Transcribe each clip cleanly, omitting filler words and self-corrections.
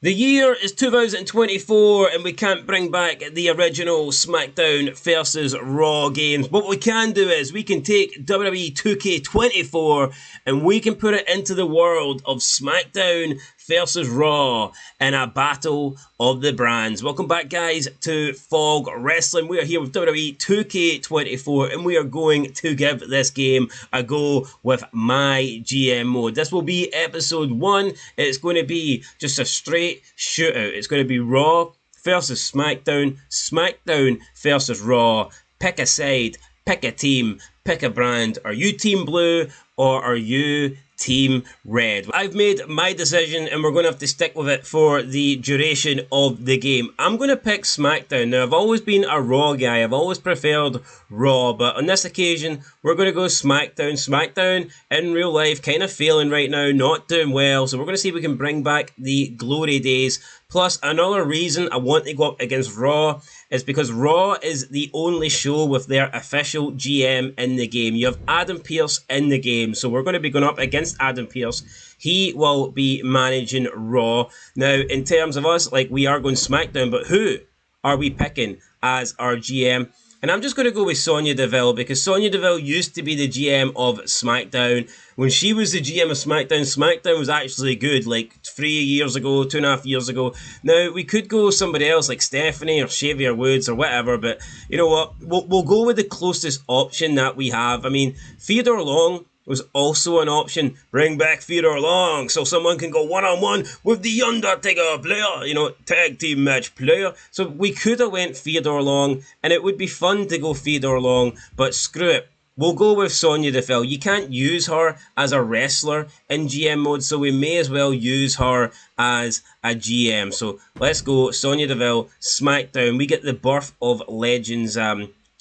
The year is 2024 and we can't bring back the original Smackdown versus Raw games. What we can do is we can take WWE 2K24 and we can put it into the world of Smackdown versus Raw in a battle of the brands. Welcome back, guys, to Fog Wrestling. We are here with WWE 2K24 and we are going to give this game a go with my GM mode. This will be episode 1. It's going to be just a straight shootout. It's going to be Raw versus Smackdown, Smackdown versus Raw. Pick a side, pick a team, pick a brand. Are you Team Blue or are you Team Red? I've made my decision and we're going to have to stick with it for the duration of the game. I'm going to pick Smackdown. Now, I've always been a Raw guy. I've always preferred Raw, but on this occasion, we're going to go Smackdown. Smackdown in real life, kind of failing right now, not doing well. So we're going to see if we can bring back the glory days. Plus, another reason I want to go up against Raw is because Raw is the only show with their official GM in the game. You have Adam Pearce in the game, so we're going to be going up against Adam Pearce. He will be managing Raw. Now, in terms of us, we are going Smackdown, but who are we picking as our GM? And I'm just going to go with Sonya Deville because Sonya Deville used to be the GM of SmackDown. When she was the GM of SmackDown, SmackDown was actually good, 3 years ago, 2.5 years ago. Now, we could go somebody else like Stephanie or Xavier Woods or whatever, but you know what? We'll go with the closest option that we have. I mean, Theodore Long was also an option. Bring back Theodore Long so someone can go one-on-one with the Undertaker player, tag team match player. So we could have went Theodore Long and it would be fun to go Theodore Long, but screw it. We'll go with Sonya Deville. You can't use her as a wrestler in GM mode, so we may as well use her as a GM. So let's go Sonya Deville, SmackDown. We get the Birth of Legends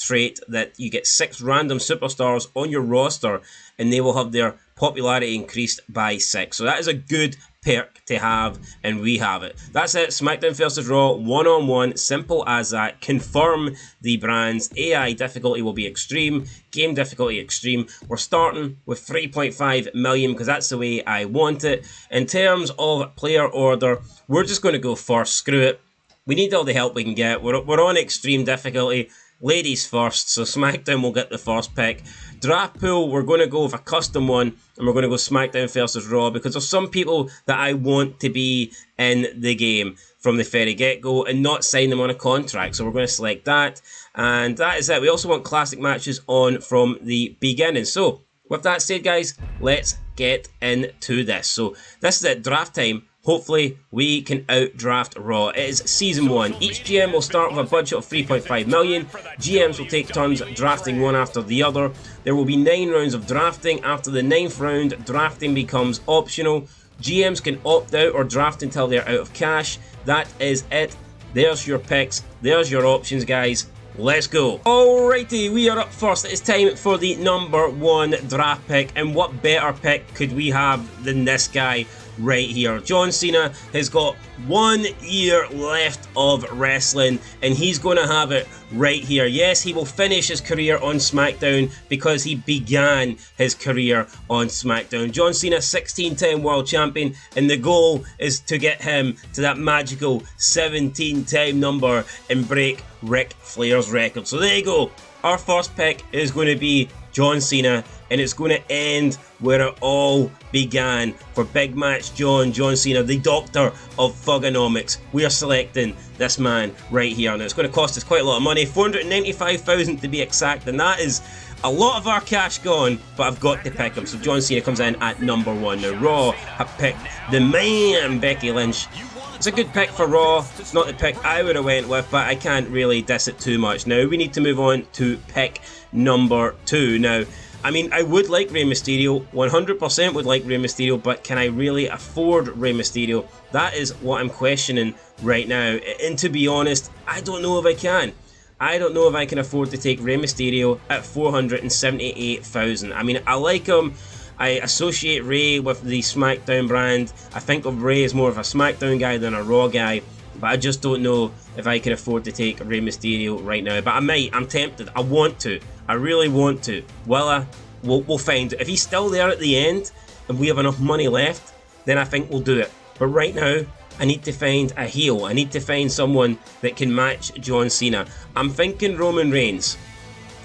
trait that you get 6 random superstars on your roster and they will have their popularity increased by 6. So that is a good perk to have, and we have it. That's it. SmackDown versus Raw, one-on-one, simple as that. Confirm the brands. AI difficulty will be extreme, game difficulty extreme. We're starting with 3.5 million because that's the way I want it. In terms of player order, we're just going to go first. Screw it. We need all the help we can get. We're on extreme difficulty. Ladies first, so SmackDown will get the first pick. Draft pool, we're going to go with a custom one, and we're going to go SmackDown versus Raw, because there's some people that I want to be in the game from the very get-go and not sign them on a contract, so we're going to select that, and that is it. We also want classic matches on from the beginning. So, with that said, guys, let's get into this. So, this is it, draft time. Hopefully, we can outdraft Raw. It is Season 1. Each GM will start with a budget of 3.5 million. GMs will take turns drafting one after the other. There will be 9 rounds of drafting. After the 9th round, drafting becomes optional. GMs can opt out or draft until they're out of cash. That is it. There's your picks. There's your options, guys. Let's go. Alrighty, we are up first. It's time for the number 1 draft pick. And what better pick could we have than this guy right here? John Cena has got 1 year left of wrestling and he's going to have it right here. Yes, he will finish his career on SmackDown because he began his career on SmackDown. John Cena, 16-time world champion, and the goal is to get him to that magical 17-time number and break Ric Flair's record. So there you go. Our first pick is going to be John Cena, and it's going to end where it all began for Big Match John Cena, the doctor of thugonomics. We are selecting this man right here. Now, it's going to cost us quite a lot of money, 495,000 to be exact, and that is a lot of our cash gone, but I've got to pick him. So John Cena comes in at number 1. Now, Raw have picked the man, Becky Lynch. It's a good pick for Raw. It's not the pick I would have went with, but I can't really diss it too much. Now, we need to move on to pick number 2. Now, I mean, I would like Rey Mysterio, 100% would like Rey Mysterio, but can I really afford Rey Mysterio? That is what I'm questioning right now, and to be honest, I don't know if I can. I don't know if I can afford to take Rey Mysterio at 478,000. I mean, I like him. I associate Rey with the SmackDown brand. I think of Rey as more of a SmackDown guy than a Raw guy, but I just don't know if I can afford to take Rey Mysterio right now. But I might. I'm tempted. I want to. I really want to. Will I? We'll find it. If he's still there at the end and we have enough money left, then I think we'll do it. But right now, I need to find a heel. I need to find someone that can match John Cena. I'm thinking Roman Reigns.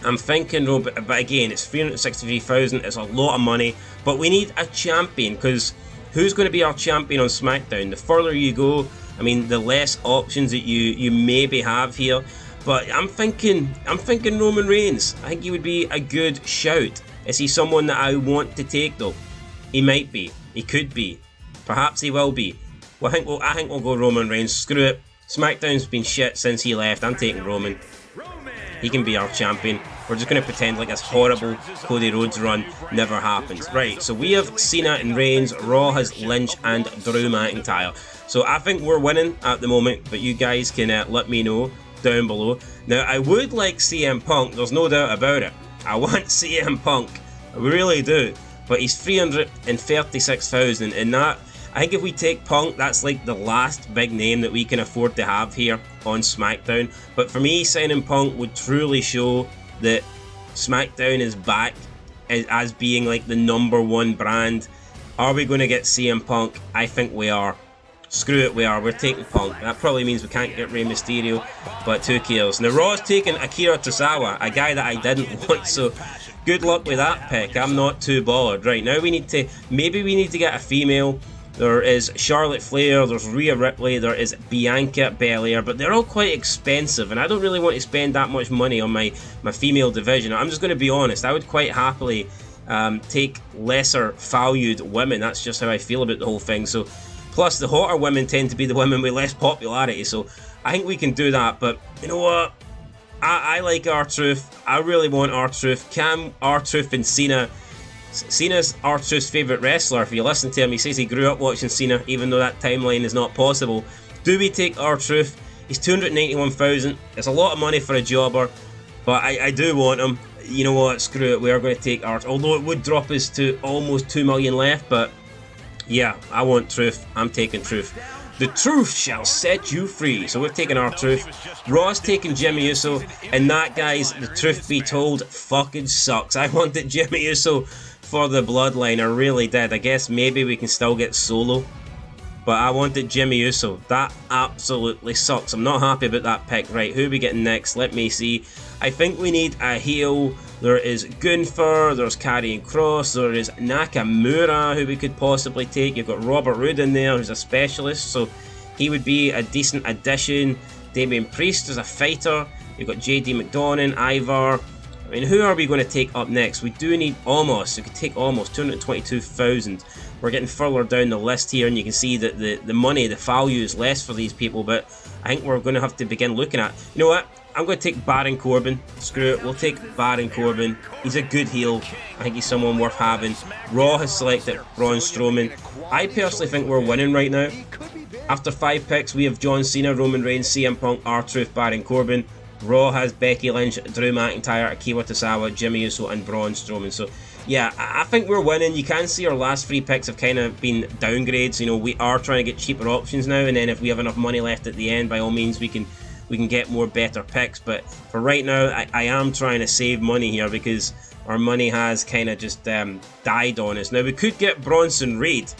But again, it's 363,000. It's a lot of money. But we need a champion, because who's going to be our champion on SmackDown? The further you go, I mean, the less options that you maybe have here. But I'm thinking Roman Reigns. I think he would be a good shout. Is he someone that I want to take though? He might be. He could be. Perhaps he will be. Well, I think we'll go Roman Reigns. Screw it. SmackDown's been shit since he left. I'm taking Roman. He can be our champion. We're just going to pretend like this horrible Cody Rhodes run never happened. Right, so we have Cena and Reigns. Raw has Lynch and Drew McIntyre. So I think we're winning at the moment, but you guys can let me know down below. Now, I would like CM Punk. There's no doubt about it. I want CM Punk. I really do. But he's 336,000, and that, I think if we take Punk, that's like the last big name that we can afford to have here on SmackDown. But for me, signing Punk would truly show that SmackDown is back as being like the #1 brand. Are we going to get CM Punk? I think we are. Screw it, we are. We're taking Punk. That probably means we can't get Rey Mysterio, but who cares? Now, Raw's taking Akira Tozawa, a guy that I didn't want, so good luck with that pick. I'm not too bothered. Right, now maybe we need to get a female. There is Charlotte Flair, there's Rhea Ripley, there is Bianca Belair, but they're all quite expensive, and I don't really want to spend that much money on my female division. I'm just going to be honest, I would quite happily take lesser valued women. That's just how I feel about the whole thing. So, plus the hotter women tend to be the women with less popularity, so I think we can do that. But you know what? I like R-Truth. I really want R-Truth. Can R-Truth and Cena's R-Truth's favourite wrestler. If you listen to him, he says he grew up watching Cena, even though that timeline is not possible. Do we take R-Truth? He's 291,000. It's a lot of money for a jobber, but I do want him. You know what? Screw it. We are going to take R-Truth. Although it would drop us to almost 2 million left, but yeah, I want Truth. I'm taking Truth. The truth shall set you free. So we're taking R-Truth. Raw's taking Jimmy Uso, and that, guys, the truth be told, fucking sucks. I wanted Jimmy Uso for the bloodline. I really did. I guess maybe we can still get Solo, but I wanted Jimmy Uso. That absolutely sucks. I'm not happy about that pick. Right, who are we getting next? Let me see. I think we need a heel. There is Gunther, there's Karrion Kross, there is Nakamura, who we could possibly take. You've got Robert Roode in there, who's a specialist, so he would be a decent addition. Damian Priest is a fighter. You've got JD McDonough, Ivar. I mean, who are we going to take up next? We do need Omos. We could take Omos, 222,000. We're getting further down the list here, and you can see that the money, the value is less for these people, but I think we're going to have to begin looking at. You know what? I'm going to take Baron Corbin. Screw it, we'll take Baron Corbin. He's a good heel. I think he's someone worth having. Raw has selected Braun Strowman. I personally think we're winning right now. After 5 picks, we have John Cena, Roman Reigns, CM Punk, R-Truth, Baron Corbin. Raw has Becky Lynch, Drew McIntyre, Akira Tozawa, Jimmy Uso, and Braun Strowman. So, yeah, I think we're winning. You can see our last 3 picks have kind of been downgrades. You know, we are trying to get cheaper options now, and then if we have enough money left at the end, by all means, we can get more better picks. But for right now, I am trying to save money here because our money has kind of just died on us. Now, we could get Bronson Reed.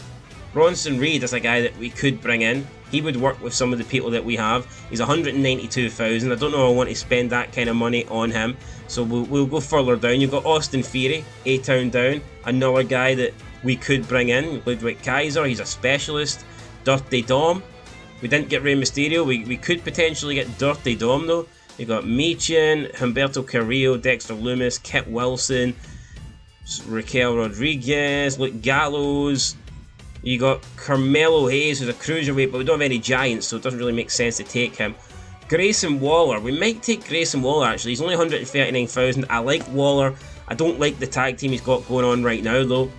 Bronson Reed is a guy that we could bring in. He would work with some of the people that we have. He's 192,000. I don't know if I want to spend that kind of money on him. So we'll go further down. You've got Austin Theory, A-Town down. Another guy that we could bring in. Ludwig Kaiser, he's a specialist. Dirty Dom. We didn't get Rey Mysterio. We could potentially get Dirty Dom though. You've got Michin, Humberto Carrillo, Dexter Lumis, Kit Wilson, Raquel Rodriguez, Luke Gallows. You got Carmelo Hayes, who's a cruiserweight, but we don't have any giants, so it doesn't really make sense to take him. Grayson Waller. We might take Grayson Waller, actually. He's only 139,000. I like Waller. I don't like the tag team he's got going on right now, though,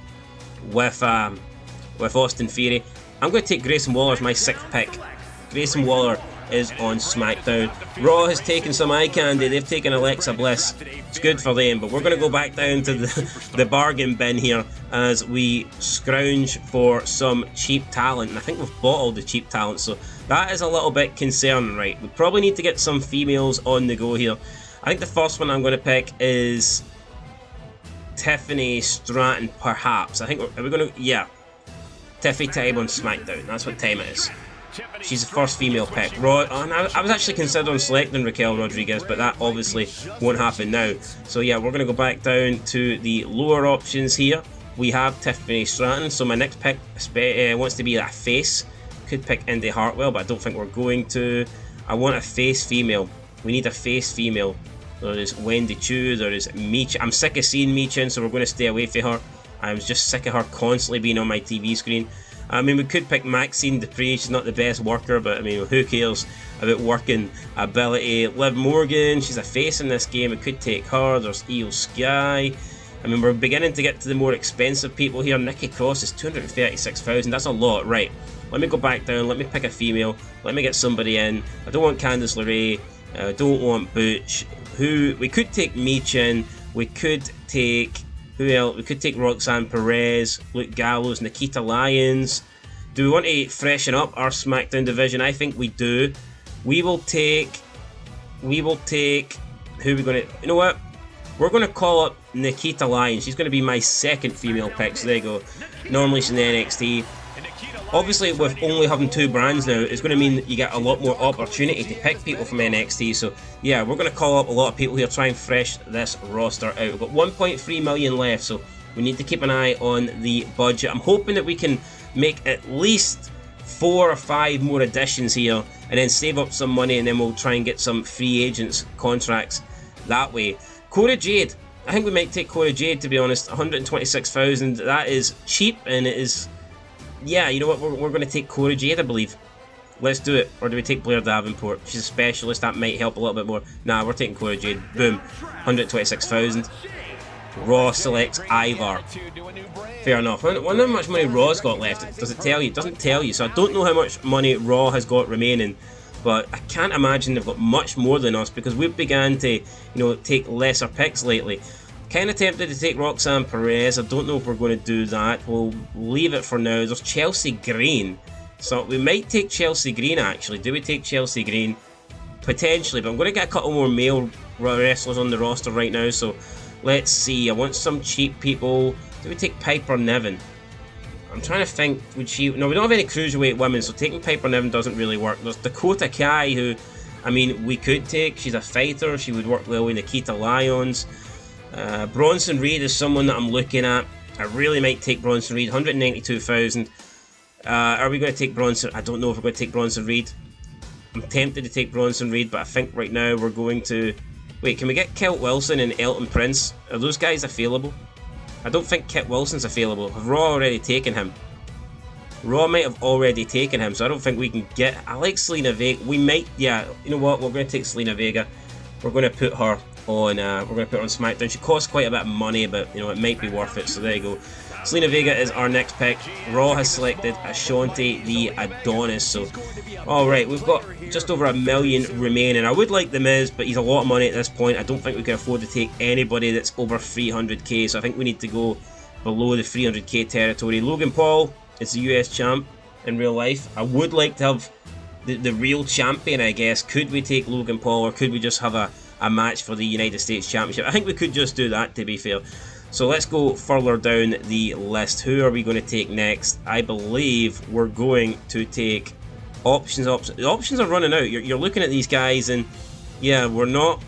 with Austin Theory. I'm going to take Grayson Waller as my 6th pick. Grayson Waller is on SmackDown. Raw has taken some eye candy. They've taken Alexa Bliss. It's good for them, but we're going to go back down to the bargain bin here as we scrounge for some cheap talent. And I think we've bought all the cheap talent, so that is a little bit concerning, right? We probably need to get some females on the go here. I think the first one I'm going to pick is Tiffany Stratton, perhaps. I think are we going to... Yeah. Tiffy time on SmackDown. That's what time it is. She's the first female pick. And I was actually considering selecting Raquel Rodriguez, but that obviously won't happen now. So yeah, we're going to go back down to the lower options here. We have Tiffany Stratton, so my next pick wants to be a face. Could pick Indy Hartwell, but I don't think we're going to. I want a face female. We need a face female. There is Wendy Chu, there is Meech. I'm sick of seeing Meechin, so we're going to stay away from her. I'm just sick of her constantly being on my TV screen. I mean, we could pick Maxine Dupree. She's not the best worker, but I mean, who cares about working ability? Liv Morgan, she's a face in this game. We could take her. There's Io Sky. I mean, we're beginning to get to the more expensive people here. Nikki Cross is 236,000. That's a lot. Right, let me go back down. Let me pick a female. Let me get somebody in. I don't want Candice LeRae. I don't want Butch. We could take Meechin. We could take... Who else? We could take Roxanne Perez, Luke Gallows, Nikita Lyons. Do we want to freshen up our SmackDown division? I think we do. We will take... Who are we going to... You know what? We're going to call up Nikita Lyons. She's going to be my second female pick. So there you go. Normally she's in NXT. Obviously, with only having 2 brands now, it's going to mean you get a lot more opportunity to pick people from NXT. So, yeah, we're going to call up a lot of people here, try and fresh this roster out. We've got 1.3 million left, so we need to keep an eye on the budget. I'm hoping that we can make at least 4 or 5 more additions here, and then save up some money, and then we'll try and get some free agents contracts that way. Cora Jade. I think we might take Cora Jade, to be honest. 126,000. That is cheap, and it is... Yeah, you know what, we're going to take Cora Jade, I believe. Let's do it. Or do we take Blair Davenport? She's a specialist, that might help a little bit more. Nah, we're taking Cora Jade. Boom. 126,000. Raw selects Ivar. Fair enough. I wonder how much money Raw's got left. Does it tell you? It doesn't tell you. So I don't know how much money Raw has got remaining. But I can't imagine they've got much more than us, because we've began to, you know, take lesser picks lately. Kind of tempted to take Roxanne Perez. I don't know if we're going to do that. We'll leave it for now. There's Chelsea Green. So we might take Chelsea Green, actually. Do we take Chelsea Green? Potentially, but I'm going to get a couple more male wrestlers on the roster right now. So let's see. I want some cheap people. Do we take Piper Niven? I'm trying to think. Would she... No, we don't have any cruiserweight women, so taking Piper Niven doesn't really work. There's Dakota Kai, who, I mean, we could take. She's a fighter. She would work well with Nikita Lyons. Bronson Reed is someone that I'm looking at. I really might take Bronson Reed. 192,000. Are we going to take Bronson? I don't know if we're going to take Bronson Reed. I'm tempted to take Bronson Reed, but I think right now we're going to... Wait, can we get Kelt Wilson and Elton Prince? Are those guys available? I don't think Kit Wilson's available. Have Raw already taken him? Raw might have already taken him, so I don't think we can get... I like Selena Vega. We might... Yeah, you know what? We're going to take Selena Vega. We're going to put her on... we're going to put her on SmackDown. She costs quite a bit of money, but, you know, it might be worth it, so there you go. Selena Vega is our next pick. Raw has selected Ashanti the Adonis, so... Alright, we've got just over 1 million remaining. I would like The Miz, but he's a lot of money at this point. I don't think we can afford to take anybody that's over 300k, so I think we need to go below the 300k territory. Logan Paul is the US champ in real life. I would like to have the real champion, I guess. Could we take Logan Paul, or could we just have a match for the United States Championship? I think we could just do that, to be fair. So let's go further down the list. Who are we going to take next? I believe we're going to take options. The options are running out. You're looking at these guys, and yeah, we're not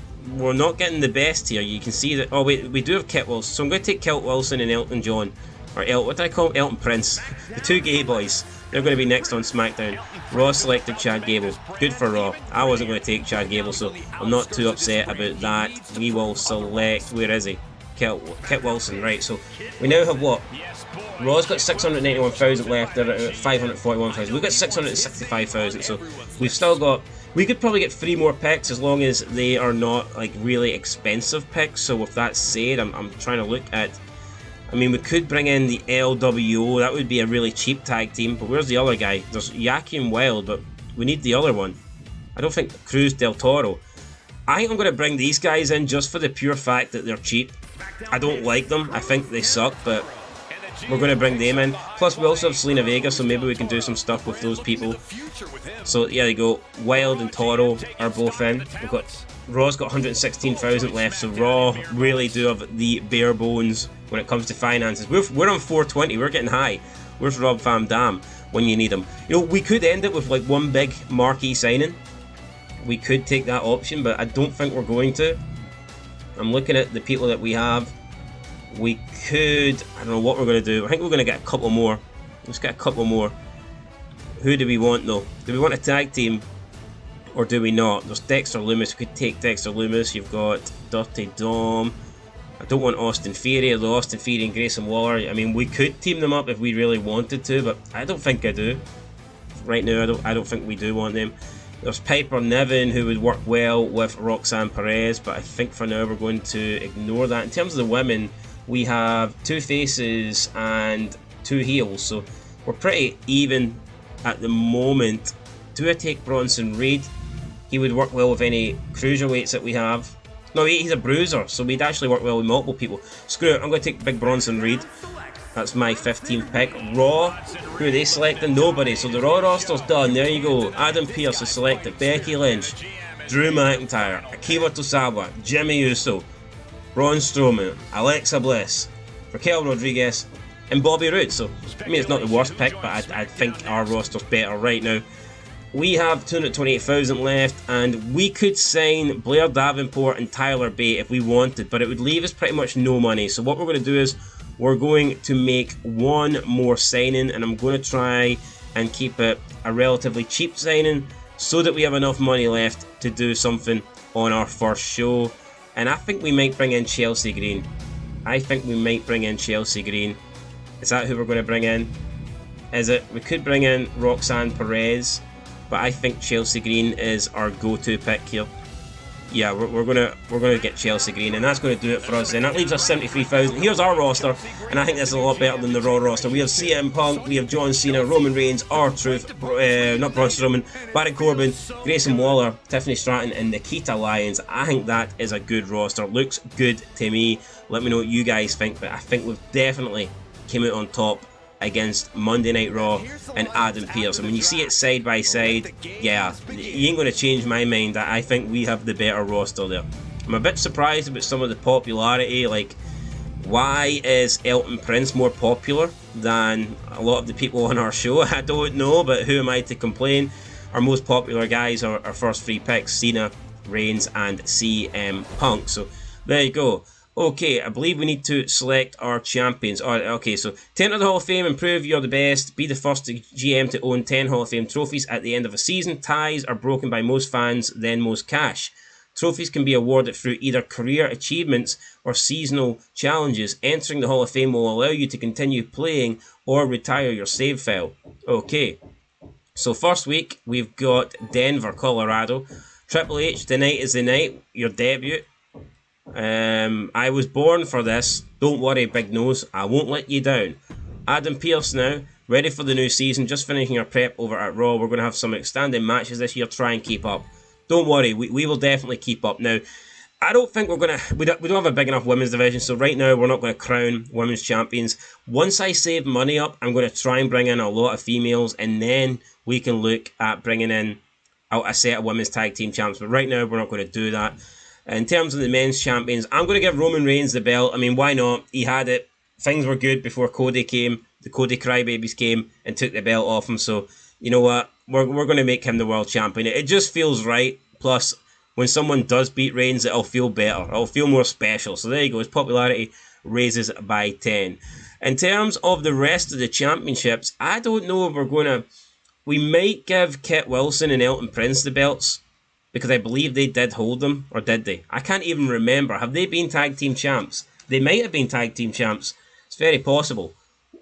getting the best here. You can see that. Oh wait, we do have Kit Wilson. So I'm going to take Kit Wilson and Elton John, or what did I call him? Elton Prince? The two gay boys. They're going to be next on SmackDown. Raw selected Chad Gable. Good for Raw. I wasn't going to take Chad Gable, so I'm not too upset about that. We will select. Where is he? Kit Wilson, right, so we now have what? Raw's got 691,000 left, they're at 541,000. We've got 665,000, so we've still got... We could probably get 3 more picks as long as they are not like really expensive picks. So with that said, I'm trying to look at... I mean, we could bring in the LWO, that would be a really cheap tag team, but where's the other guy? There's Yaki and Wild, but we need the other one. I don't think Cruz Del Toro. I think I'm going to bring these guys in just for the pure fact that they're cheap. I don't like them, I think they suck, but we're going to bring them in. Plus we also have Selena Vega, so maybe we can do some stuff with those people. So yeah, they go. Wild and Toro are both in. Raw's got 116,000 left, so Raw really do have the bare bones when it comes to finances. We're on 420, we're getting high. Where's Rob Van Dam? when you need them. You know, we could end it with like one big marquee signing. We could take that option, but I don't think we're going to. I'm looking at the people that we have. We could, I don't know what we're going to do. I think we're going to get a couple more. Let's get a couple more. Who do we want though? Do we want a tag team or do we not? There's Dexter Lumis. We could take Dexter Lumis. You've got Dirty Dom. I don't want Austin Theory, although Austin Theory and Grayson Waller, I mean, we could team them up if we really wanted to, but I don't think I do. Right now, I don't think we do want them. There's Piper Niven, who would work well with Roxanne Perez, but I think for now we're going to ignore that. In terms of the women, we have 2 faces and 2 heels, so we're pretty even at the moment. Do I take Bronson Reed? He would work well with any cruiserweights that we have. No, he's a bruiser, so we'd actually work well with multiple people. Screw it, I'm going to take Big Bronson Reed. That's my 15th pick. Raw, who are they selecting? Nobody. So the Raw roster's done. There you go. Adam Pearce has selected Becky Lynch, Drew McIntyre, Akira Tozawa, Jimmy Uso, Braun Strowman, Alexa Bliss, Raquel Rodriguez, and Bobby Roode. So, I mean, it's not the worst pick, but I think our roster's better right now. We have 228,000 left, and we could sign Blair Davenport and Tyler Bate if we wanted, but it would leave us pretty much no money. So what we're going to do is we're going to make one more signing, and I'm going to try and keep it a relatively cheap signing so that we have enough money left to do something on our first show. And I think we might bring in Chelsea Green. Is that who we're going to bring in? Is it? We could bring in Roxanne Perez, but I think Chelsea Green is our go-to pick here. Yeah, we're gonna get Chelsea Green, and that's going to do it for us. And that leaves us 73,000. Here's our roster, and I think this is a lot better than the Raw roster. We have CM Punk, we have John Cena, Roman Reigns, R-Truth, not Braun Strowman, Baron Corbin, Grayson Waller, Tiffany Stratton, and Nikita Lyons. I think that is a good roster. Looks good to me. Let me know what you guys think, but I think we've definitely came out on top against Monday Night Raw and Adam Pearce. And when you see it side by side, yeah, you ain't going to change my mind. I think we have the better roster there. I'm a bit surprised about some of the popularity. Like, why is Elton Prince more popular than a lot of the people on our show? I don't know, but who am I to complain? Our most popular guys are our first 3 picks: Cena, Reigns, and CM Punk. So there you go. Okay, I believe we need to select our champions. Okay, so 10 to the Hall of Fame, improve, you're the best. Be the first GM to own 10 Hall of Fame trophies at the end of a season. Ties are broken by most fans, then most cash. Trophies can be awarded through either career achievements or seasonal challenges. Entering the Hall of Fame will allow you to continue playing or retire your save file. Okay, so first week, we've got Denver, Colorado. Triple H, tonight is the night, your debut. I was born for this. Don't worry, Big Nose, I won't let you down. Adam Pearce now, ready for the new season, just finishing our prep over at Raw. We're going to have some outstanding matches this year. Try and keep up. Don't worry, we will definitely keep up. Now, I don't think we don't have a big enough women's division, so right now we're not going to crown women's champions. Once I save money up, I'm going to try and bring in a lot of females, and then we can look at bringing in a set of women's tag team champs. But right now, we're not going to do that. In terms of the men's champions, I'm going to give Roman Reigns the belt. I mean, why not? He had it. Things were good before Cody came. The Cody Crybabies came and took the belt off him. So, you know what? We're going to make him the world champion. It just feels right. Plus, when someone does beat Reigns, it'll feel better. It'll feel more special. So there you go. His popularity raises by 10. In terms of the rest of the championships, I don't know if we're going to... We might give Kit Wilson and Elton Prince the belts, because I believe they did hold them, or did they? I can't even remember. Have they been tag team champs? They might have been tag team champs. It's very possible.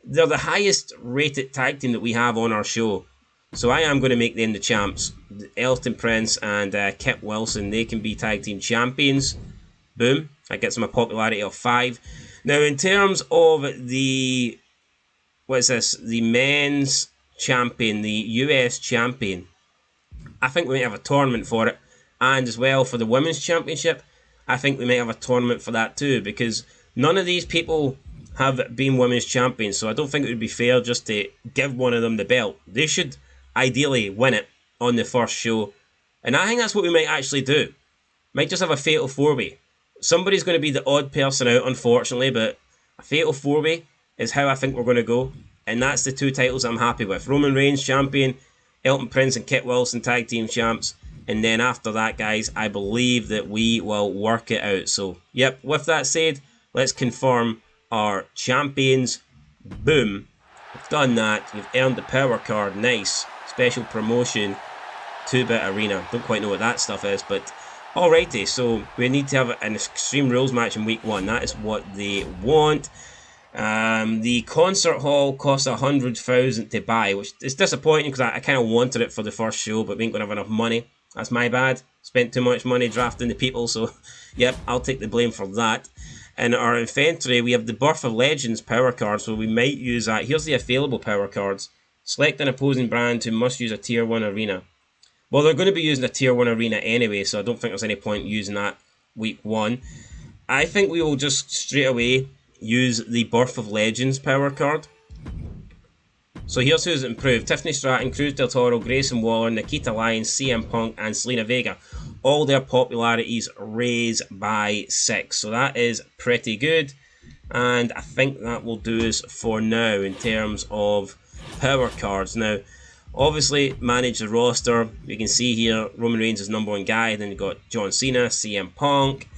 They're the highest rated tag team that we have on our show. So I am going to make them the champs. Elton Prince and Kit Wilson, they can be tag team champions. Boom. That gets them a popularity of 5. Now, in terms of the... What is this? The men's champion, the US champion. I think we might have a tournament for it. And as well for the women's championship, I think we might have a tournament for that too, because none of these people have been women's champions, so I don't think it would be fair just to give one of them the belt. They should ideally win it on the first show. And I think that's what we might actually do. Might just have a fatal 4-way. Somebody's going to be the odd person out, unfortunately, but a fatal 4-way is how I think we're going to go. And that's the 2 titles I'm happy with. Roman Reigns champion, Elton Prince and Kit Wilson tag team champs. And then after that, guys, I believe that we will work it out. So, yep, with that said, let's confirm our champions. Boom. We've done that. You've earned the power card. Nice. Special promotion. 2-bit arena. Don't quite know what that stuff is, but alrighty. So, we need to have an Extreme Rules match in week 1. That is what they want. The concert hall costs 100,000 to buy, which is disappointing because I kind of wanted it for the first show, but we ain't going to have enough money. That's my bad. Spent too much money drafting the people, so yep, I'll take the blame for that. In our inventory, we have the Birth of Legends power card, so we might use that. Here's the available power cards. Select an opposing brand who must use a Tier 1 arena. Well, they're going to be using a Tier 1 arena anyway, so I don't think there's any point using that week 1. I think we will just straight away use the Birth of Legends power card. So here's who's improved. Tiffany Stratton, Cruz Del Toro, Grayson Waller, Nikita Lyons, CM Punk and Selena Vega. All their popularities raised by 6. So that is pretty good. And I think that will do us for now in terms of power cards. Now, obviously, manage the roster. You can see here, Roman Reigns is #1 guy. Then you've got John Cena, CM Punk.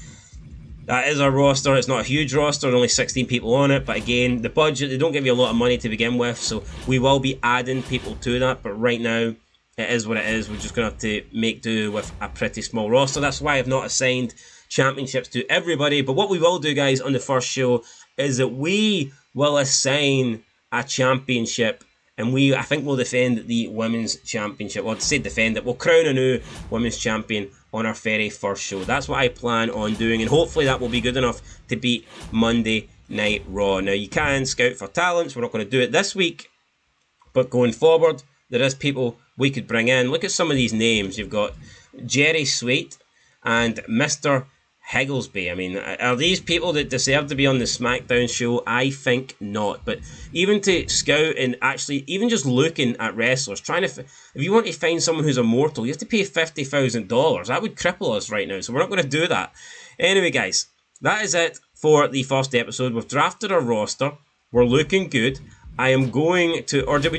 That is our roster. It's not a huge roster, only 16 people on it. But again, the budget, they don't give you a lot of money to begin with. So we will be adding people to that. But right now, it is what it is. We're just going to have to make do with a pretty small roster. That's why I've not assigned championships to everybody. But what we will do, guys, on the first show is that we will assign a championship. And I think we'll defend the Women's Championship. Well, to say defend it, we'll crown a new Women's Champion on our very first show. That's what I plan on doing, and hopefully that will be good enough to beat Monday Night Raw. Now, you can scout for talents. We're not going to do it this week, but going forward, there is people we could bring in. Look at some of these names. You've got Jerry Sweet and Mr. Higglesby. I mean, are these people that deserve to be on the Smackdown show? I think not. But even to scout and actually, even just looking at wrestlers, if you want to find someone who's immortal, you have to pay $50,000. That would cripple us right now. So we're not going to do that. Anyway, guys, that is it for the first episode. We've drafted our roster. We're looking good. I am going to, or do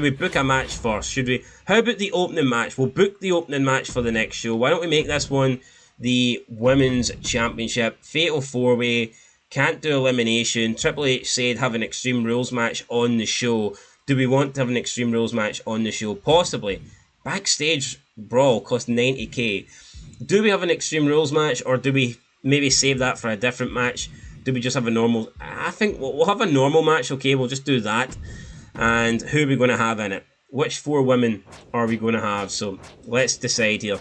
we book a match first? Should we? How about the opening match? We'll book the opening match for the next show. Why don't we make this one the Women's Championship, Fatal 4-Way, can't do elimination. Triple H said have an Extreme Rules match on the show. Do we want to have an Extreme Rules match on the show? Possibly. Backstage Brawl cost 90k. Do we have an Extreme Rules match, or do we maybe save that for a different match? Do we just have a normal? I think we'll have a normal match, okay? We'll just do that. And who are we going to have in it? Which 4 women are we going to have? So let's decide here.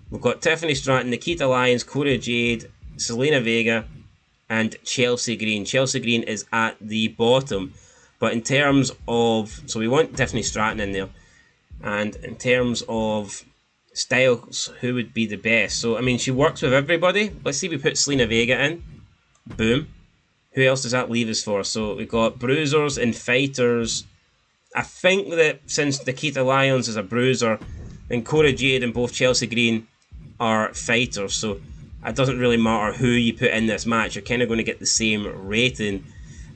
We've got Tiffany Stratton, Nikita Lyons, Cora Jade, Selena Vega, and Chelsea Green. Chelsea Green is at the bottom. But in terms of... So we want Tiffany Stratton in there. And in terms of styles, who would be the best? So, I mean, she works with everybody. Let's see if we put Selena Vega in. Boom. Who else does that leave us for? So we've got bruisers and fighters. I think that since Nikita Lyons is a bruiser, then Cora Jade and both Chelsea Green are fighters, so it doesn't really matter who you put in this match. You're kind of going to get the same rating.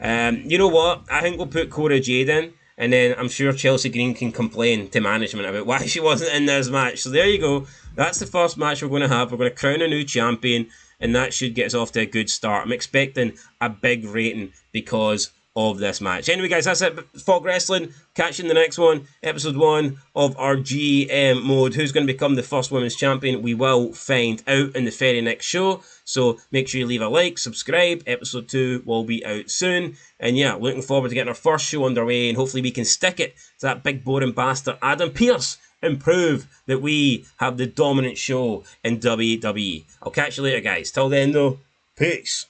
You know what? I think we'll put Cora Jade in, and then I'm sure Chelsea Green can complain to management about why she wasn't in this match. So there you go. That's the first match we're going to have. We're going to crown a new champion, and that should get us off to a good start. I'm expecting a big rating because of this match. Anyway, guys, that's it. Fog Wrestling. Catch you in the next one. Episode 1 of our GM mode. Who's going to become the first women's champion? We will find out in the very next show. So make sure you leave a like, subscribe. Episode 2 will be out soon. And yeah, looking forward to getting our first show underway. And hopefully we can stick it to that big boring bastard Adam Pearce and prove that we have the dominant show in WWE. I'll catch you later, guys. Till then, though, peace.